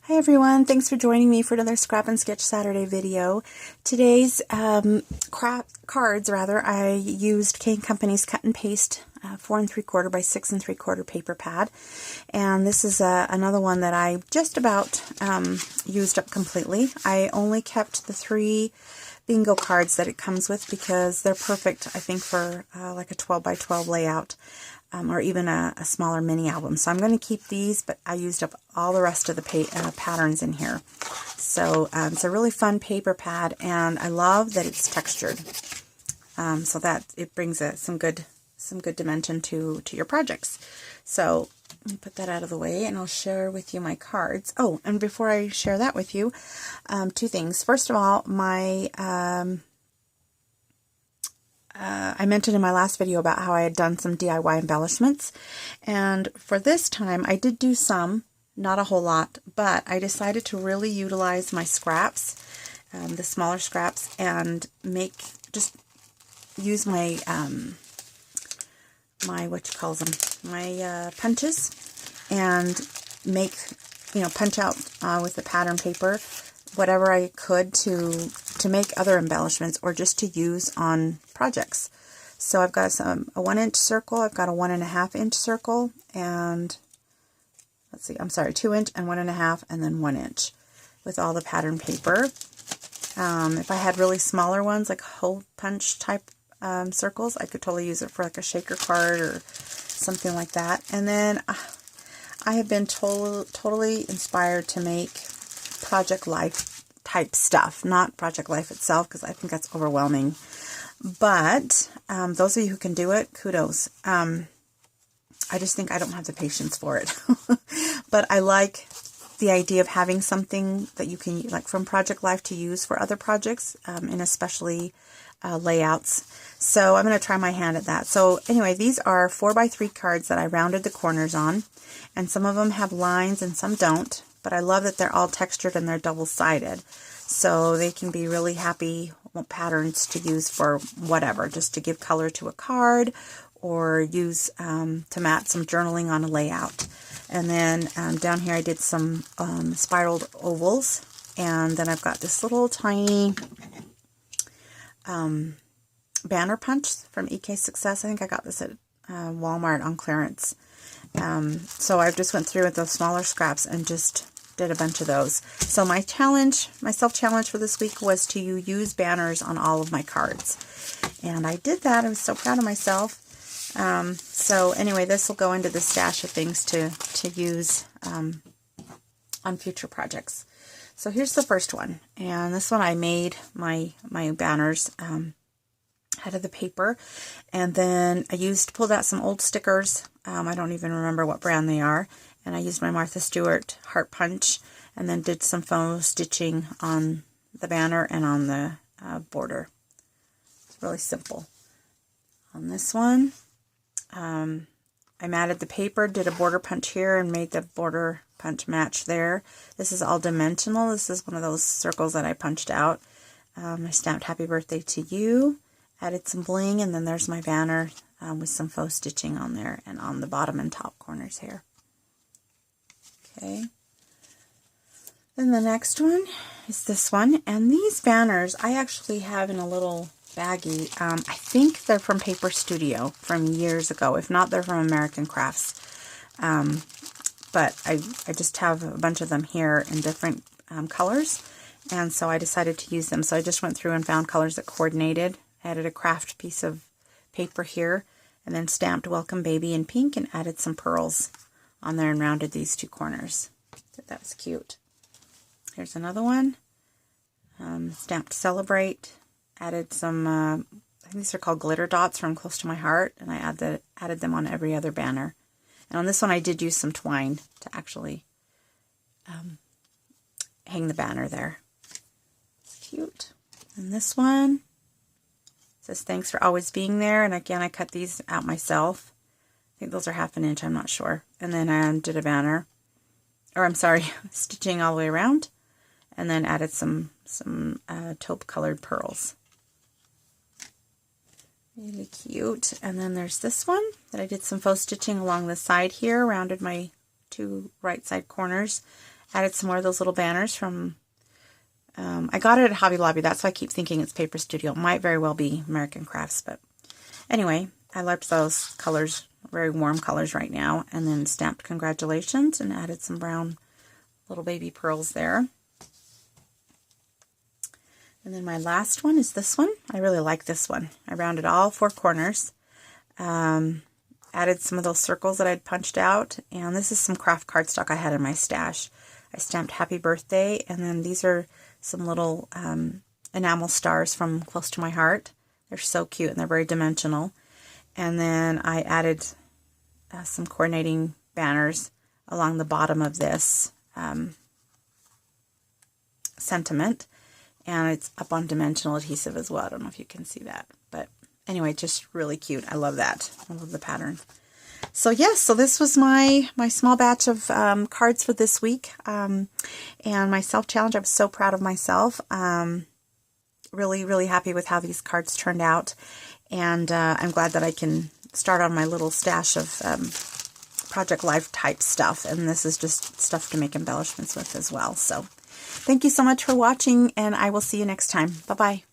Hi everyone, thanks for joining me for another Scrap and Sketch Saturday video. Today's cards, I used K & Company's Cut and Paste 4 3/4 by 6 3/4 paper pad. And this is another one that I just about used up completely. I only kept the 3 bingo cards that it comes with because they're perfect, I think, for like a 12 by 12 layout. Or even a smaller mini album. So I'm going to keep these, but I used up all the rest of the patterns in here. So it's a really fun paper pad, and I love that it's textured, so that it brings some good dimension to your projects. So let me put that out of the way, and I'll share with you my cards. Oh, and before I share that with you, 2 things. First of all, my I mentioned in my last video about how I had done some DIY embellishments, and for this time I did do some, not a whole lot, but I decided to really utilize my scraps, the smaller scraps, and use my my punches, and make, punch out with the pattern paper whatever I could to make other embellishments or just to use on projects. So I've got a 1-inch circle, I've got a 1.5 inch circle, and 2-inch and 1.5, and then 1 inch with all the pattern paper. If I had really smaller ones, like hole punch type circles, I could totally use it for like a shaker card or something like that. And then I have been totally inspired to make Project Life type stuff, not Project Life itself, because I think that's overwhelming. But those of you who can do it, kudos. I just think I don't have the patience for it. But I like the idea of having something that you can, like from Project Life, to use for other projects, and especially layouts. So I'm going to try my hand at that. So anyway, these are 4 by 3 cards that I rounded the corners on, and some of them have lines and some don't. But I love that they're all textured and they're double-sided. So they can be really happy patterns to use for whatever, just to give color to a card, or use to match some journaling on a layout. And then down here I did some spiraled ovals. And then I've got this little tiny banner punch from EK Success. I think I got this at Walmart on clearance. So I just went through with those smaller scraps and just did a bunch of those. So my self-challenge for this week was to use banners on all of my cards. And I did that. I was so proud of myself. So anyway, this will go into the stash of things to use on future projects. So here's the first one. And this one I made my banners out of the paper, and then I pulled out some old stickers. I don't even remember what brand they are, and I used my Martha Stewart heart punch, and then did some faux stitching on the banner and on the border. It's really simple. On this one, I matted the paper, did a border punch here, and made the border punch match there. This is all dimensional. This is one of those circles that I punched out. I stamped "Happy Birthday to You." Added some bling, and then there's my banner with some faux stitching on there and on the bottom and top corners here. Okay. Then the next one is this one, and these banners I actually have in a little baggie. I think they're from Paper Studio from years ago. If not, they're from American Crafts. But I just have a bunch of them here in different colors, and so I decided to use them. So I just went through and found colors that coordinated. Added a craft piece of paper here, and then stamped "Welcome Baby" in pink, and added some pearls on there and rounded these 2 corners. So that was cute. Here's another one. Stamped "Celebrate." Added some, I think these are called glitter dots from Close to My Heart, and I added them on every other banner. And on this one I did use some twine to actually hang the banner there. It's cute. And this one says "Thanks for always being there," and again I cut these out myself. I think those are 1/2 inch, I'm not sure. And then I did a banner, or I'm sorry, stitching all the way around, and then added some taupe colored pearls. Really cute. And then there's this one that I did some faux stitching along the side here, rounded my 2 right side corners, Added some more of those little banners from, I got it at Hobby Lobby. That's why I keep thinking it's Paper Studio. It might very well be American Crafts, but anyway, I liked those colors, very warm colors right now. And then stamped congratulations and added some brown little baby pearls there. And then my last one is this one. I really like this one. I rounded all 4 corners. Added some of those circles that I'd punched out. And this is some craft cardstock I had in my stash. I stamped Happy Birthday. And then these are some little enamel stars from Close to My Heart. They're so cute and they're very dimensional. And then I added some coordinating banners along the bottom of this sentiment. And it's up on dimensional adhesive as well. I don't know if you can see that. But anyway, just really cute. I love that. I love the pattern. So yes, so this was my small batch of cards for this week. And my self-challenge, I'm so proud of myself. Really, really happy with how these cards turned out. And I'm glad that I can start on my little stash of Project Life type stuff. And this is just stuff to make embellishments with as well. So thank you so much for watching, and I will see you next time. Bye-bye.